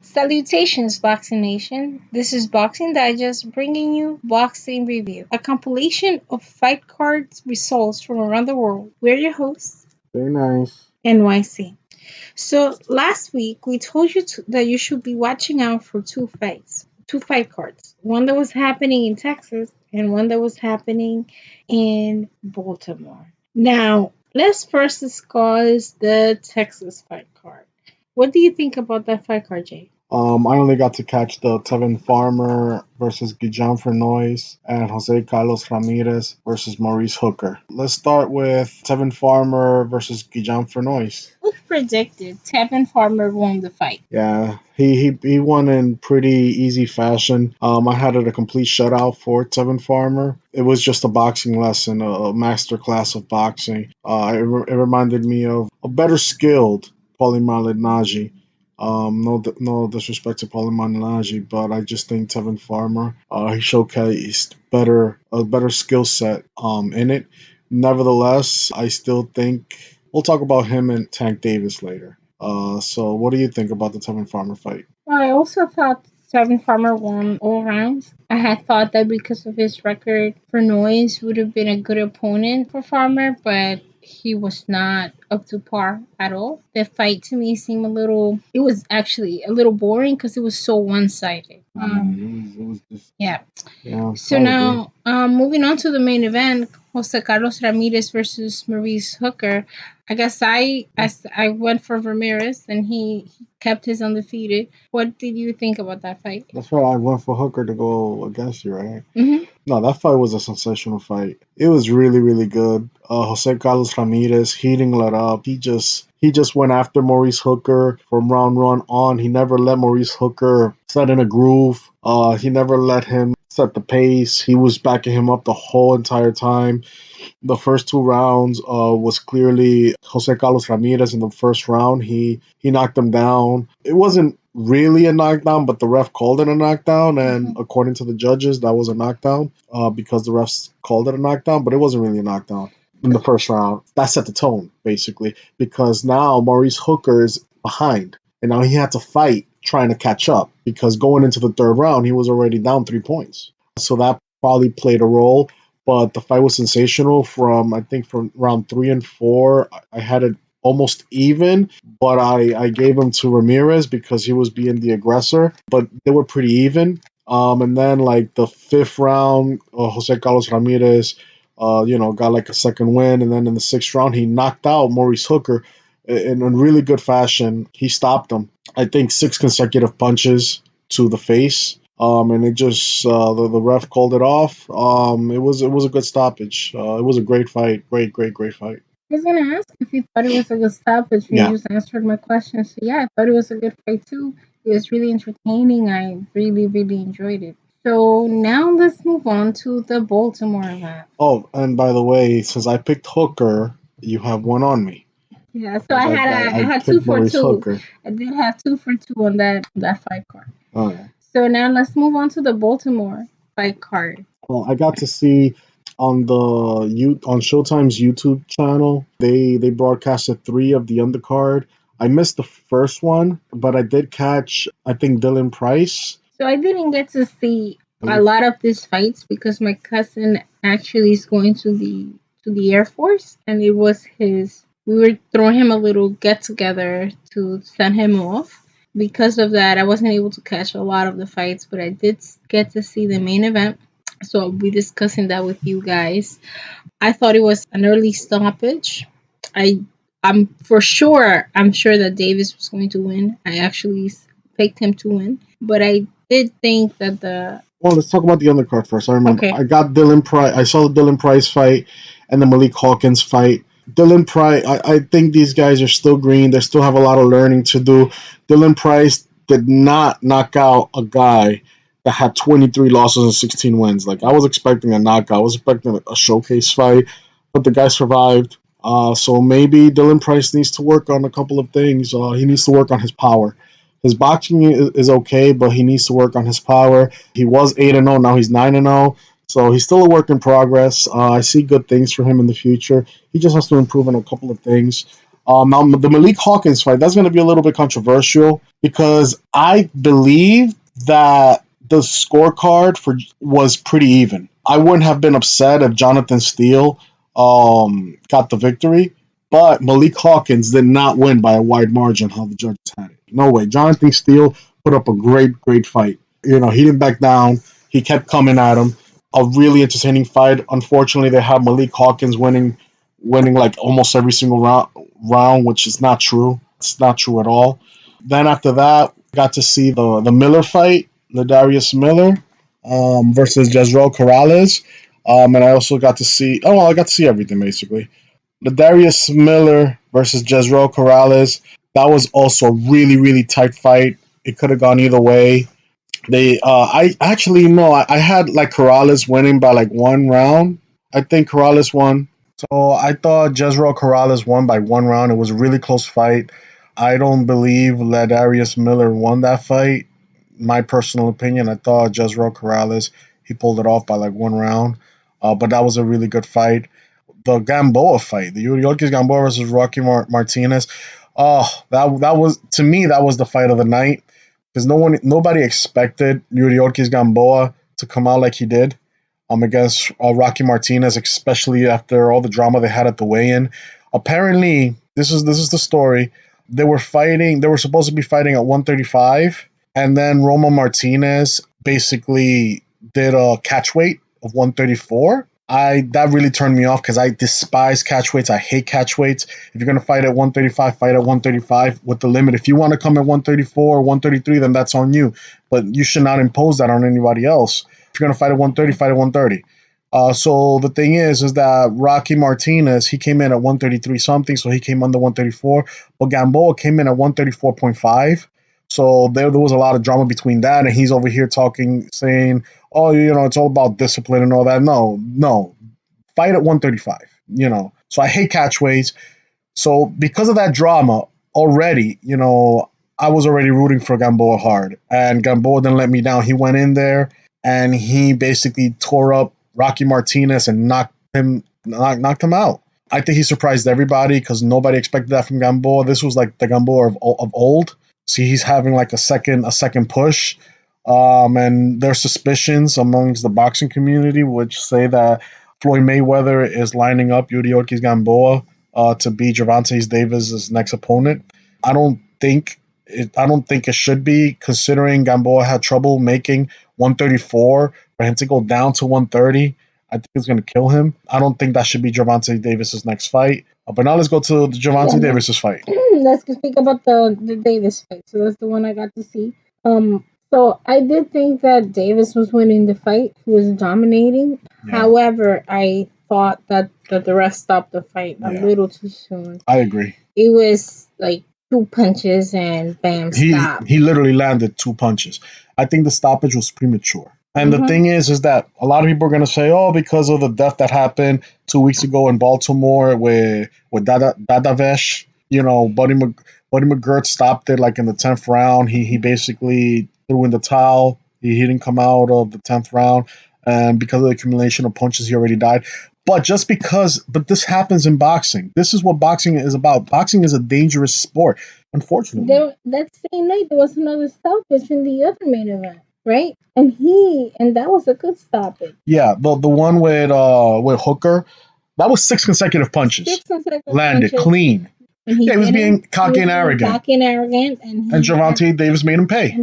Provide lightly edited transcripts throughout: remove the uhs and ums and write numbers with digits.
Salutations, Boxing Nation. This is Boxing Digest bringing you Boxing Review, a compilation of fight cards results from around the world. We're your hosts, Very nice. NYC. So last week we told you that you should be watching out for two fight cards. One that was happening in Texas and one that was happening in Baltimore. Now, let's first discuss the Texas fight card. What do you think about that fight card, Jay? I only got to catch the Tevin Farmer versus Guillaume Fernois and Jose Carlos Ramirez versus Maurice Hooker. Let's start with Tevin Farmer versus Guillaume Fernois. Who predicted Tevin Farmer won the fight? Yeah, he won in pretty easy fashion. I had it a complete shutout for Tevin Farmer. It was just a boxing lesson, a master class of boxing. It reminded me of a better skilled Paulie Malignaggi. No disrespect to Paulie Malignaggi, but I just think Tevin Farmer, he showcased a better skill set in it. Nevertheless, I still think we'll talk about him and Tank Davis later. So what do you think about the Tevin Farmer fight? I also thought Tevin Farmer won all rounds. I had thought that because of his record, Noise would have been a good opponent for Farmer, but he was not up to par at all. The fight to me seemed it was actually a little boring because it was so one sided. It was just Yeah. yeah. So I agree. now, moving on to the main event, Jose Carlos Ramirez versus Maurice Hooker. I guess I went for Ramirez, and he kept his undefeated. What did you think about that fight? That's right. I went for Hooker to go against you, right? Mm-hmm. No, that fight was a sensational fight. It was really, really good. Jose Carlos Ramirez, he didn't let up. He just went after Maurice Hooker from round one on. He never let Maurice Hooker set in a groove. He never let him set the pace. He was backing him up the whole entire time. The first two rounds was clearly Jose Carlos Ramirez in the first round. He knocked him down. It wasn't really a knockdown, but the ref called it a knockdown, and according to the judges, that was a knockdown because the refs called it a knockdown, but it wasn't really a knockdown in the first round. That set the tone, basically, because now Maurice Hooker is behind, and now he had to fight trying to catch up because going into the third round, he was already down 3 points. So that probably played a role. But the fight was sensational from round 3 and 4. I had it almost even, but I gave him to Ramirez because he was being the aggressor. But they were pretty even. And then like the fifth round, Jose Carlos Ramirez, got like a second win, and then in the sixth round he knocked out Maurice Hooker in a really good fashion. He stopped him. I think 6 consecutive punches to the face. And it just the ref called it off. It was a good stoppage. It was a great fight, great fight. I was gonna ask if you thought it was a good stoppage. You Yeah. just answered my question. So yeah, I thought it was a good fight too. It was really entertaining. I really enjoyed it. So now let's move on to the Baltimore event. Oh, and by the way, since I picked Hooker, you have one on me. Yeah, so I had two picked for Maurice two. Hooker. I did have 2 for 2 on that fight card. All right. So now let's move on to the Baltimore fight card. Well, I got to see on on Showtime's YouTube channel. They broadcasted 3 of the undercard. I missed the first one, but I did catch I think Dylan Price. So I didn't get to see a lot of these fights because my cousin actually is going to the Air Force, and it was his. We were throwing him a little get together to send him off. Because of that, I wasn't able to catch a lot of the fights, but I did get to see the main event. So I'll be discussing that with you guys. I thought it was an early stoppage. I I'm sure that Davis was going to win. I actually picked him to win, but I did think that the Well, let's talk about the undercard first. I remember okay. I got Dylan Price. I saw the Dylan Price fight and the Malik Hawkins fight. Dylan Price, I think these guys are still green. They still have a lot of learning to do. Dylan Price did not knock out a guy that had 23 losses and 16 wins. Like, I was expecting a knockout. I was expecting a showcase fight, but the guy survived. So maybe Dylan Price needs to work on a couple of things. He needs to work on his power. His boxing is okay, but he needs to work on his power. He was 8-0, now he's 9-0. So he's still a work in progress. I see good things for him in the future. He just has to improve on a couple of things. Now the Malik Hawkins fight, that's going to be a little bit controversial because I believe that the scorecard for was pretty even. I wouldn't have been upset if Jonathan Steele got the victory, but Malik Hawkins did not win by a wide margin how the judges had it. No way. Jonathan Steele put up a great fight. He didn't back down. He kept coming at him. A really entertaining fight. Unfortunately, they have Malik Hawkins winning like almost every single round, which is not true. It's not true at all. Then after that, got to see the Miller fight, the Darius Miller versus Jezreel Corrales. And I also got to see, I got to see everything basically. The Darius Miller versus Jezreel Corrales, that was also a really tight fight. It could have gone either way. I actually no, I had like Corrales winning by like one round. I think Corrales won. So I thought Jezreel Corrales won by one round. It was a really close fight. I don't believe Ladarius Miller won that fight. My personal opinion, I thought Jezreel Corrales, he pulled it off by like one round. But that was a really good fight. The Gamboa fight, the Yuriorkis Gamboa versus Rocky Martinez. Oh, that was, to me, that was the fight of the night because nobody expected Yuriorkis Gamboa to come out like he did against Rocky Martinez, especially after all the drama they had at the weigh-in. Apparently, this is the story. They were fighting. They were supposed to be fighting at 135, and then Roma Martinez basically did a catch weight of 134. That really turned me off because I despise catch weights. I hate catch weights. If you're gonna fight at 135, fight at 135 with the limit. If you want to come at 134 or 133, then that's on you. But you should not impose that on anybody else. If you're gonna fight at 130, fight at 130. So the thing is that Rocky Martinez, he came in at 133 something, so he came under 134. But Gamboa came in at 134.5. So there was a lot of drama between that, and he's over here saying, oh, it's all about discipline and all that. No, fight at 135. So I hate catchweights. So because of that drama, already, I was already rooting for Gamboa hard, and Gamboa didn't let me down. He went in there and he basically tore up Rocky Martinez and knocked him out. I think he surprised everybody because nobody expected that from Gamboa. This was like the Gamboa of old. See, he's having like a second push. And there's suspicions amongst the boxing community which say that Floyd Mayweather is lining up Yuriorkis Gamboa to be Gervonta Davis' next opponent. I don't think it should be, considering Gamboa had trouble making 134. For him to go down to 130, I think it's going to kill him. I don't think that should be Gervonta Davis' next fight. But now let's go to the Gervonta Davis' fight. Let's speak about the Davis fight. So that's the one I got to see. So I did think that Davis was winning the fight. He was dominating. Yeah. However, I thought that the ref stopped the fight a little too soon. I agree. It was like 2 punches and bam, stop. He literally landed 2 punches. I think the stoppage was premature. And the thing is that a lot of people are going to say, oh, because of the death that happened 2 weeks ago in Baltimore with Dadavesh, Buddy McGirt stopped it like in the 10th round. He basically threw in the towel. He didn't come out of the 10th round. And because of the accumulation of punches, he already died. But this happens in boxing. This is what boxing is about. Boxing is a dangerous sport, unfortunately. That same night, there was another stoppage in the other main event, right? And that was a good stoppage. Yeah, the one with Hooker, that was 6 consecutive punches. 6 consecutive landed punches. Clean. He was being cocky and arrogant. And Gervonta Davis made him pay.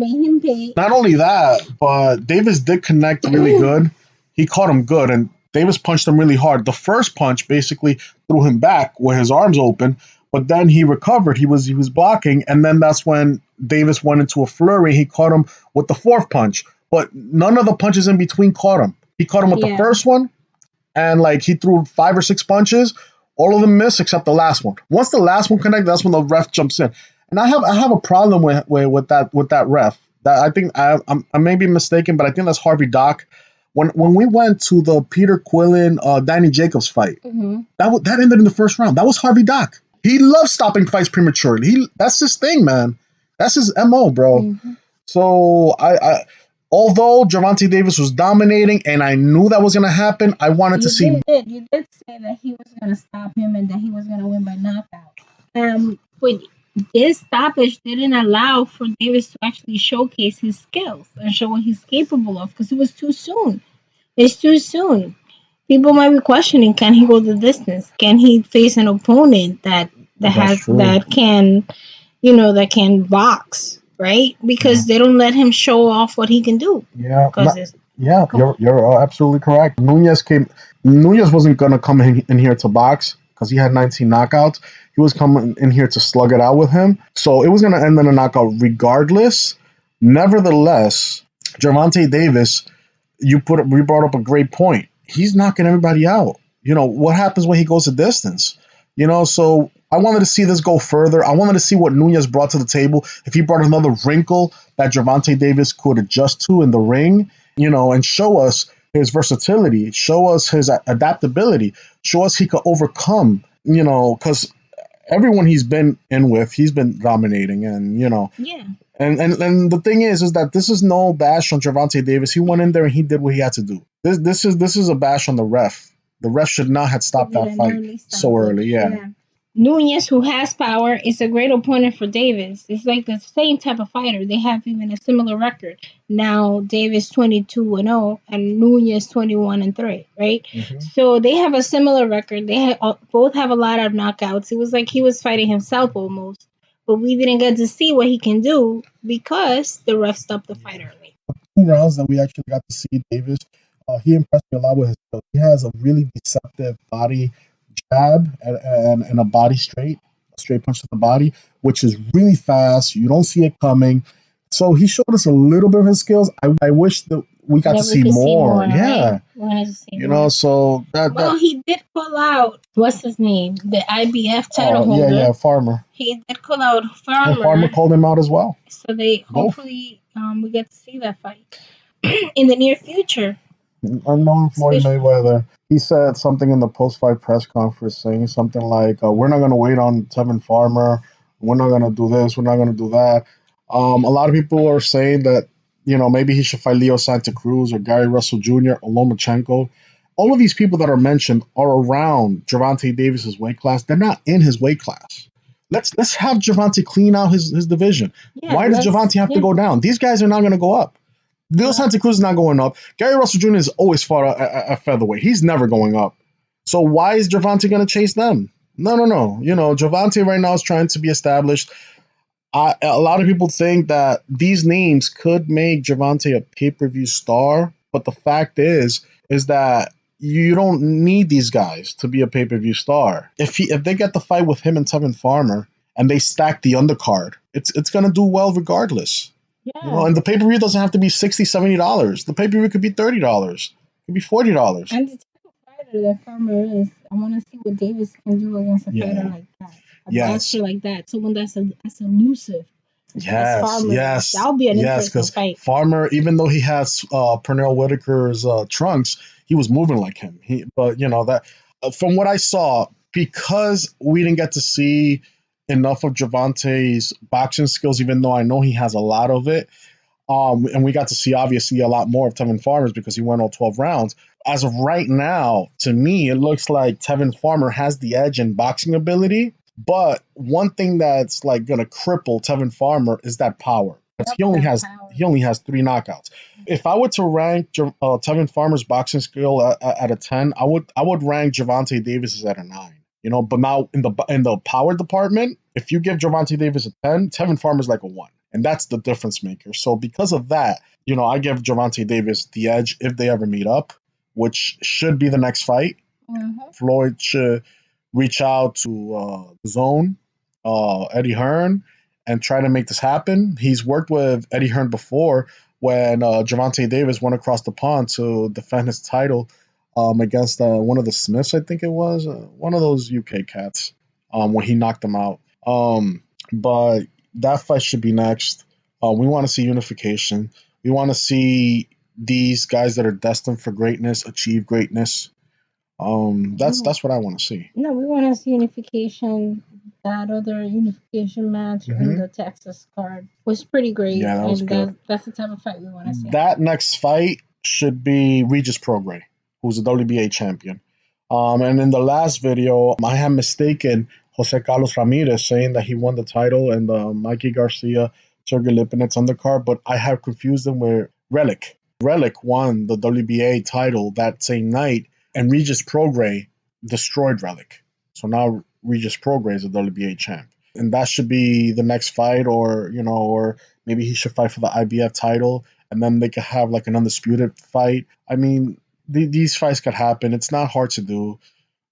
Not only that, but Davis did connect really good. He caught him good, and Davis punched him really hard. The first punch basically threw him back with his arms open, but then he recovered. He was blocking, and then that's when Davis went into a flurry. He caught him with the 4th punch, but none of the punches in between caught him. He caught him with the first one, and like he threw 5 or 6 punches. All of them missed except the last one. Once the last one connected, that's when the ref jumps in. And I have a problem with that ref. That I think I may be mistaken, but I think that's Harvey Dock. When we went to the Peter Quillen Danny Jacobs fight, that ended in the first round. That was Harvey Dock. He loves stopping fights prematurely. That's his thing, man. That's his MO, bro. Mm-hmm. So although Gervonta Davis was dominating and I knew that was going to happen, I wanted to see. You did say that he was going to stop him and that he was going to win by knockout. But this stoppage didn't allow for Davis to actually showcase his skills and show what he's capable of because it was too soon. It's too soon. People might be questioning: can he go the distance? Can he face an opponent That's true. that can, that can box, right? Yeah. Because they don't let him show off what he can do. Yeah, Because it's yeah, come on. you're absolutely correct. Nunez wasn't gonna come in here to box because he had 19 knockouts. He was coming in here to slug it out with him. So it was gonna end in a knockout regardless. Nevertheless, Gervonta Davis, we brought up a great point. He's knocking everybody out. What happens when he goes a distance? So I wanted to see this go further. I wanted to see what Nunez brought to the table. If he brought another wrinkle that Gervonta Davis could adjust to in the ring, and show us his versatility, show us his adaptability, show us he could overcome, because everyone he's been in with, he's been dominating, and Yeah. and the thing is that this is no bash on Gervonta Davis. He went in there and he did what he had to do. This is a bash on the ref. The ref should not have stopped Give it that an fight early so stoppage. early. Yeah. Yeah. Nunez, who has power, is a great opponent for Davis. It's like the same type of fighter. They have even a similar record. Now Davis 22-0 and Nunez 21-3, right? Mm-hmm. So they have a similar record. Both have a lot of knockouts. It was like he was fighting himself almost, but we didn't get to see what he can do because the ref stopped the fight early. 2 rounds that we actually got to see Davis, he impressed me a lot with his skills. He has a really deceptive body jab and a body a straight punch to the body, which is really fast. You don't see it coming. So he showed us a little bit of his skills. I wish that we got to That we see could see more. more, Yeah. right? We wanted to see more. So Well, he did pull out what's his name, the IBF title holder. yeah, Farmer. He did pull out And Farmer, Farmer called him out as well. so they Both. hopefully we get to see that fight in the near future. Unknown Floyd Mayweather. He said something in the post-fight press conference, saying something like, "We're not going to wait on Tevin Farmer. We're not going to do this. We're not going to do that." A lot of people are saying that maybe he should fight Leo Santa Cruz or Gary Russell Jr. or Lomachenko. All of these people that are mentioned are around Gervonta Davis's weight class. They're not in his weight class. Let's have Gervonta clean out his division. Yeah, Why does Gervonta have to go down? These guys are not going to go up. Leo Santa Cruz is not going up. Gary Russell Jr. has always fought at featherweight. He's never going up. So why is Gervonta going to chase them? No. Gervonta right now is trying to be established. A lot of people think that these names could make Gervonta a pay-per-view star, but the fact is that you don't need these guys to be a pay-per-view star. If they get the fight with him and Tevin Farmer and they stack the undercard, it's going to do well regardless. Yeah. And the pay-per-view doesn't have to be $60, $70. The pay-per-view could be $30. It could be $40. And the type of fighter that Farmer is, I want to see what Davis can do against a fighter like that. A boxer like that. Someone that's elusive. Yes. That'll be an interesting fight. Farmer, even though he has Pernell Whitaker's trunks, he was moving like him. But that from what I saw, because we didn't get to see enough of Gervonta's boxing skills, even though I know he has a lot of it. And we got to see obviously a lot more of Tevin Farmer's because he went all 12 rounds. As of right now, to me, it looks like Tevin Farmer has the edge in boxing ability. But one thing that's like gonna cripple Tevin Farmer is that power. He only has 3 knockouts. If I were to rank Tevin Farmer's boxing skill at a 10, I would rank Gervonta Davis's at a 9. But now in the power department, if you give Gervonta Davis a 10, Tevin Farmer's like a 1. And that's the difference maker. So because of that, I give Gervonta Davis the edge if they ever meet up, which should be the next fight. Mm-hmm. Floyd should reach out to Zone, Eddie Hearn, and try to make this happen. He's worked with Eddie Hearn before when Gervonta Davis went across the pond to defend his title against one of the Smiths, I think it was, one of those UK cats, when he knocked them out. But that fight should be next. We want to see unification. We want to see these guys that are destined for greatness achieve greatness. That's what I want to see. No, we want to see unification. That other unification match in the Texas card was pretty great. Yeah, that was good. That's the type of fight we want to see. That next fight should be Regis Prograis, who's a WBA champion. And in the last video, I had mistaken Jose Carlos Ramirez saying that he won the title and Mikey Garcia, Sergey Lipinets undercard, but I have confused them with Relic. Relic won the WBA title that same night, and Regis Prograis destroyed Relic. So now Regis Prograis is the WBA champ. And that should be the next fight, or maybe he should fight for the IBF title, and then they could have like an undisputed fight. I mean, these fights could happen. It's not hard to do.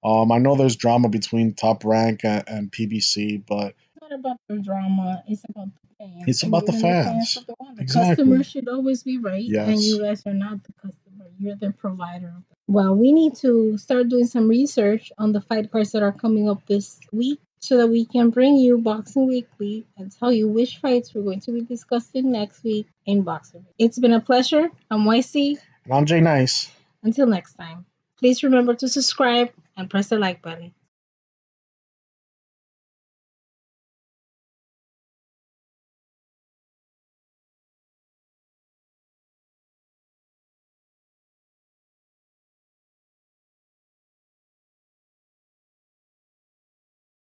I know there's drama between Top Rank and PBC, but It's not about the drama. It's about the fans. it's And about the even the fans fans. of the one. The customer Exactly. should always be right, and you Yes. guys are not the customer. You're the provider of the. Well, we need to start doing some research on the fight cards that are coming up this week so that we can bring you Boxing Weekly and tell you which fights we're going to be discussing next week in Boxing Week. It's been a pleasure. I'm YC. And I'm Jay Nice. Until next time, please remember to subscribe and press the like button.